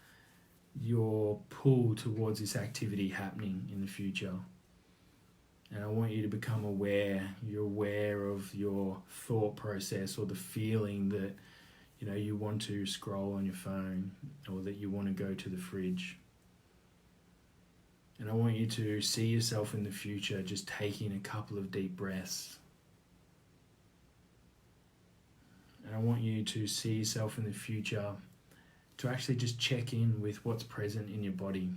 your pull towards this activity happening in the future. And I want you to become aware. You're aware of your thought process or the feeling that you want to scroll on your phone or that you want to go to the fridge. And I want you to see yourself in the future just taking a couple of deep breaths. And I want you to see yourself in the future to actually just check in with what's present in your body.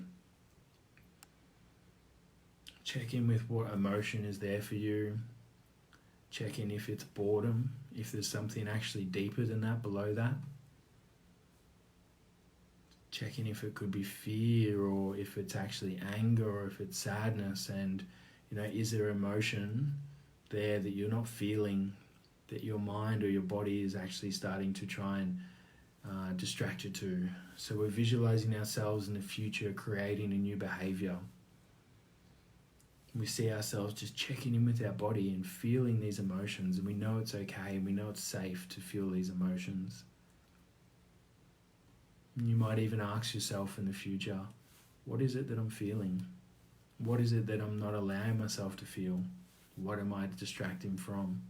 Check in with what emotion is there for you. Check in if it's boredom, if there's something actually deeper than that, below that. Check in if it could be fear or if it's actually anger or if it's sadness, and is there emotion there that you're not feeling, that your mind or your body is actually starting to try and distract you to. So we're visualizing ourselves in the future creating a new behavior. We see ourselves just checking in with our body and feeling these emotions, and we know it's okay and we know it's safe to feel these emotions. And you might even ask yourself in the future, what is it that I'm feeling? What is it that I'm not allowing myself to feel? What am I distracting from?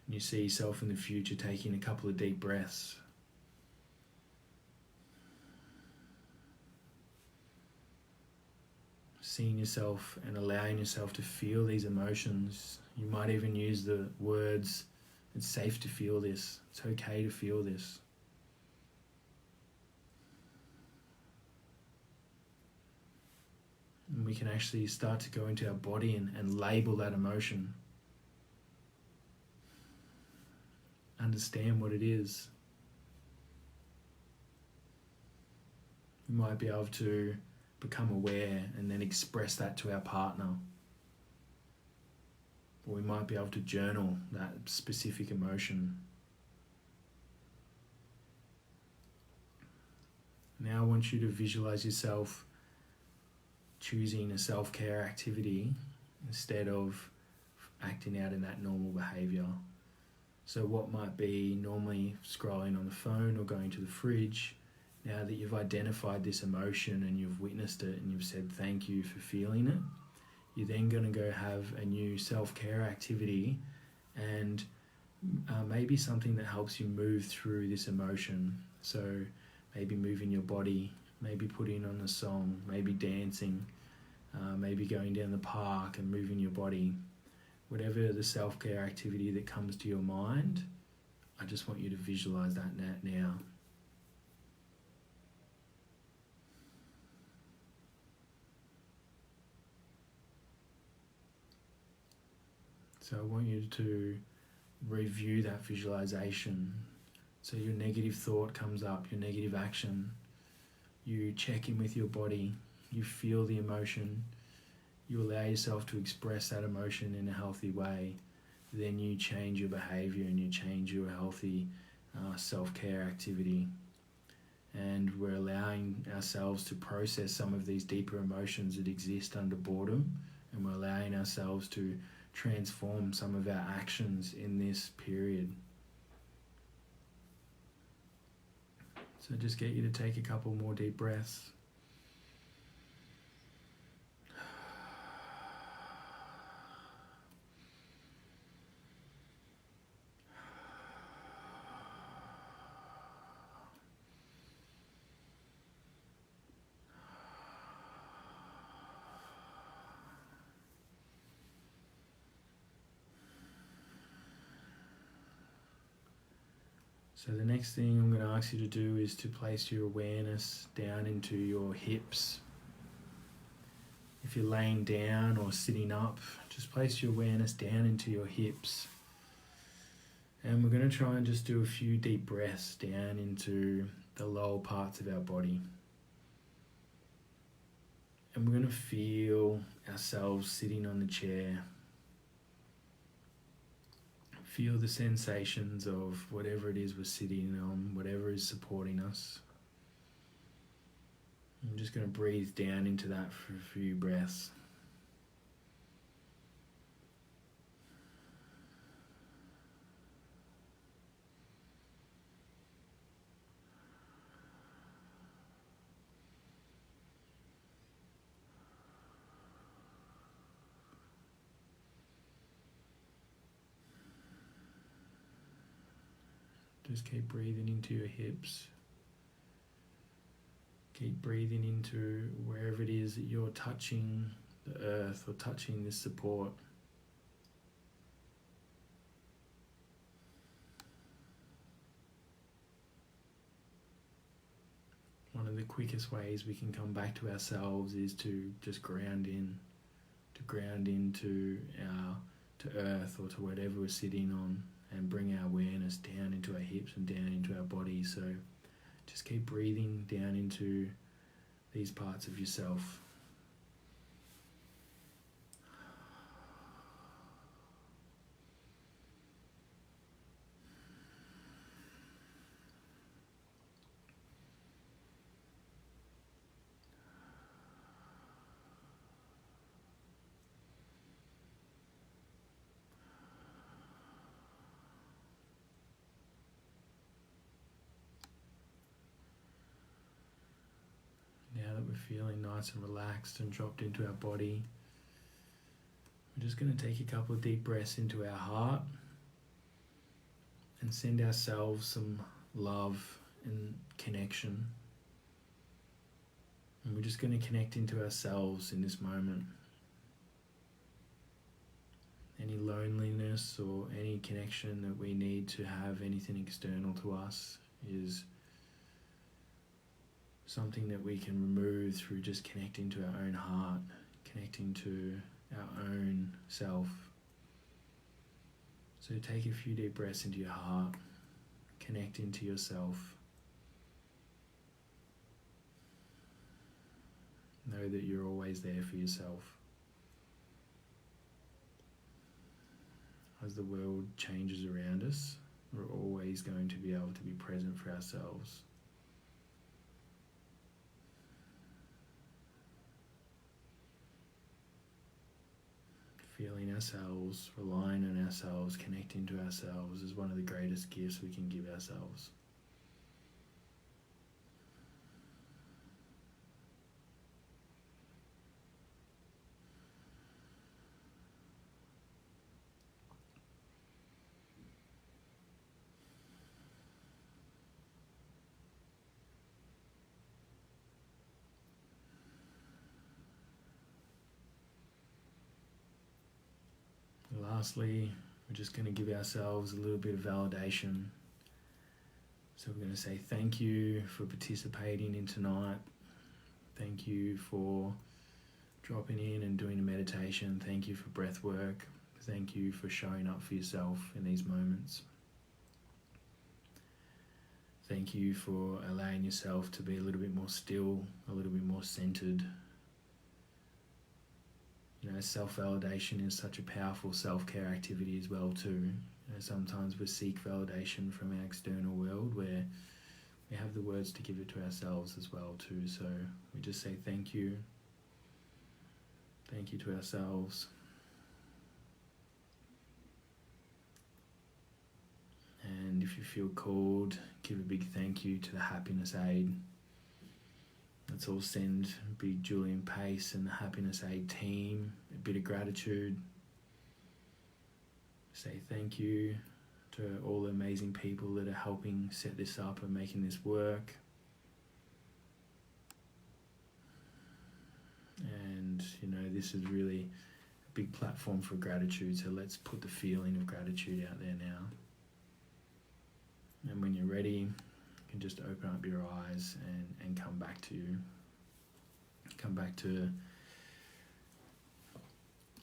And you see yourself in the future taking a couple of deep breaths. Seeing yourself and allowing yourself to feel these emotions. You might even use the words, it's safe to feel this. It's okay to feel this. And we can actually start to go into our body and label that emotion. Understand what it is. We might be able to become aware and then express that to our partner. Or we might be able to journal that specific emotion. Now I want you to visualize yourself choosing a self-care activity instead of acting out in that normal behavior. So what might be normally scrolling on the phone or going to the fridge, now that you've identified this emotion and you've witnessed it and you've said thank you for feeling it, you're then going to go have a new self-care activity and maybe something that helps you move through this emotion. So maybe moving your body, maybe putting on a song, maybe dancing, maybe going down the park and moving your body. Whatever the self-care activity that comes to your mind, I just want you to visualize that now. So I want you to review that visualization. So your negative thought comes up, your negative action, you check in with your body, you feel the emotion, you allow yourself to express that emotion in a healthy way, then you change your behavior and you change your healthy self-care activity. And we're allowing ourselves to process some of these deeper emotions that exist under boredom, and we're allowing ourselves to transform some of our actions in this period. So just get you to take a couple more deep breaths. So the next thing I'm going to ask you to do is to place your awareness down into your hips. If you're laying down or sitting up, just place your awareness down into your hips. And we're going to try and just do a few deep breaths down into the lower parts of our body. And we're going to feel ourselves sitting on the chair. Feel the sensations of whatever it is we're sitting on, whatever is supporting us. I'm just going to breathe down into that for a few breaths. Just keep breathing into your hips. Keep breathing into wherever it is that you're touching the earth or touching this support. One of the quickest ways we can come back to ourselves is to just ground into to earth or to whatever we're sitting on, and bring our awareness down into our hips and down into our body. So just keep breathing down into these parts of yourself. Now that we're feeling nice and relaxed and dropped into our body, we're just going to take a couple of deep breaths into our heart and send ourselves some love and connection. And we're just going to connect into ourselves in this moment. Any loneliness or any connection that we need to have, anything external to us, is something that we can remove through just connecting to our own heart, connecting to our own self. So take a few deep breaths into your heart, connect into yourself. Know that you're always there for yourself. As the world changes around us, we're always going to be able to be present for ourselves. Feeling ourselves, relying on ourselves, connecting to ourselves is one of the greatest gifts we can give ourselves. Lastly, we're just going to give ourselves a little bit of validation. So we're going to say thank you for participating in tonight. Thank you for dropping in and doing a meditation. Thank you for breath work. thank you for showing up for yourself in these moments. Thank you for allowing yourself to be a little bit more still, a little bit more centered. You know, self-validation is such a powerful self-care activity as well too. You know, sometimes we seek validation from our external world where we have the words to give it to ourselves as well too. So we just say thank you. Thank you to ourselves. And if you feel called, give a big thank you to the Happiness Aid. Let's all send big Julian Pace and the Happiness Aid team a bit of gratitude. Say thank you to all the amazing people that are helping set this up and making this work. And, you know, this is really a big platform for gratitude, so let's put the feeling of gratitude out there now. And when you're ready, you can just open up your eyes and come back to you. Come back to...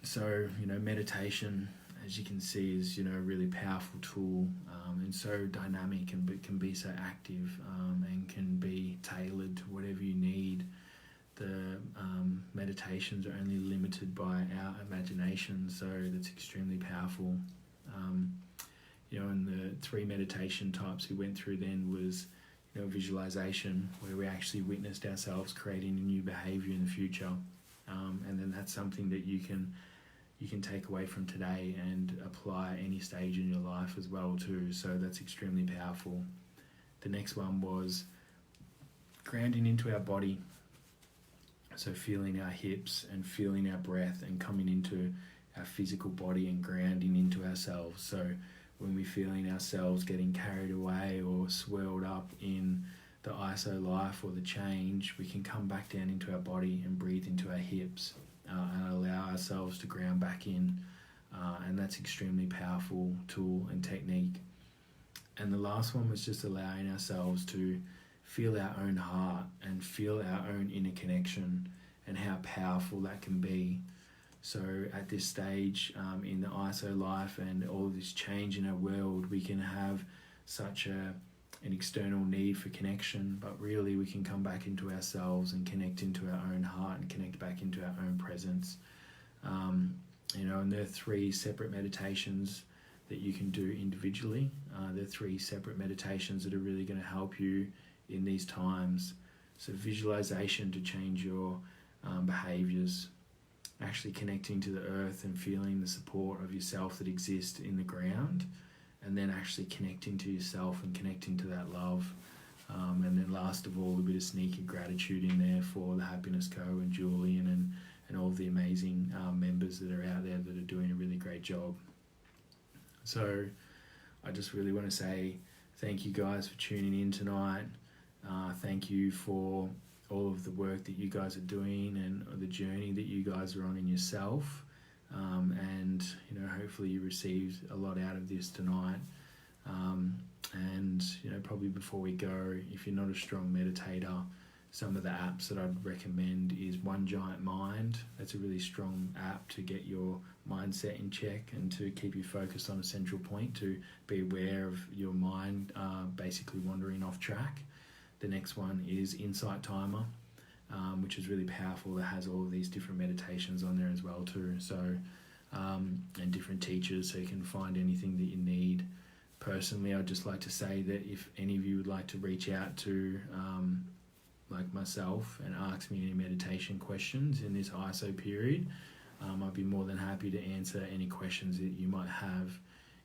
So, you know, meditation, as you can see, is, you know, a really powerful tool, and so dynamic, and can be so active, and can be tailored to whatever you need. The meditations are only limited by our imagination, so that's extremely powerful. You know, and the 3 meditation types we went through then was, you know, visualization, where we actually witnessed ourselves creating a new behavior in the future, and then that's something that you can take away from today and apply any stage in your life as well too. So that's extremely powerful. The next one was grounding into our body. So feeling our hips and feeling our breath and coming into our physical body and grounding into ourselves. So when we're feeling ourselves getting carried away or swirled up in the ISO life or the change, we can come back down into our body and breathe into our hips and allow ourselves to ground back in. And that's extremely powerful tool and technique. And the last one was just allowing ourselves to feel our own heart and feel our own inner connection and how powerful that can be. So at this stage in the ISO life and all of this change in our world, we can have such an external need for connection, but really we can come back into ourselves and connect into our own heart and connect back into our own presence. You know, and there are 3 separate meditations that you can do individually. There are 3 separate meditations that are really going to help you in these times. So visualization to change your behaviors, actually connecting to the earth and feeling the support of yourself that exists in the ground, and then actually connecting to yourself and connecting to that love. And then last of all, a bit of sneaky gratitude in there for the Happiness Co and Julian and all the amazing members that are out there that are doing a really great job. So I just really want to say thank you guys for tuning in tonight. Thank you for all of the work that you guys are doing and the journey that you guys are on in yourself. And, you know, hopefully you received a lot out of this tonight. And, you know, probably before we go, if you're not a strong meditator, some of the apps that I'd recommend is One Giant Mind. That's a really strong app to get your mindset in check and to keep you focused on a central point, to be aware of your mind basically wandering off track. The next one is Insight Timer, which is really powerful. That has all of these different meditations on there as well too. So, and different teachers, so you can find anything that you need. Personally, I'd just like to say that if any of you would like to reach out to like myself and ask me any meditation questions in this ISO period, I'd be more than happy to answer any questions that you might have.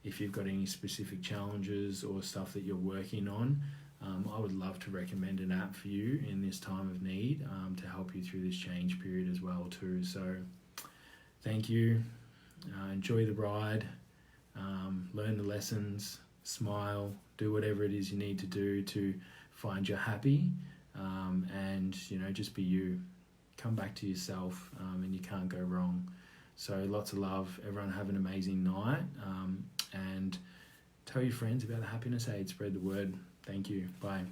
If you've got any specific challenges or stuff that you're working on, I would love to recommend an app for you in this time of need to help you through this change period as well too. So thank you. Enjoy the ride. Learn the lessons. Smile. Do whatever it is you need to do to find your happy. And, you know, just be you. Come back to yourself, and you can't go wrong. So lots of love. Everyone have an amazing night. And tell your friends about the Happiness Aid. Spread the word. Thank you. Bye.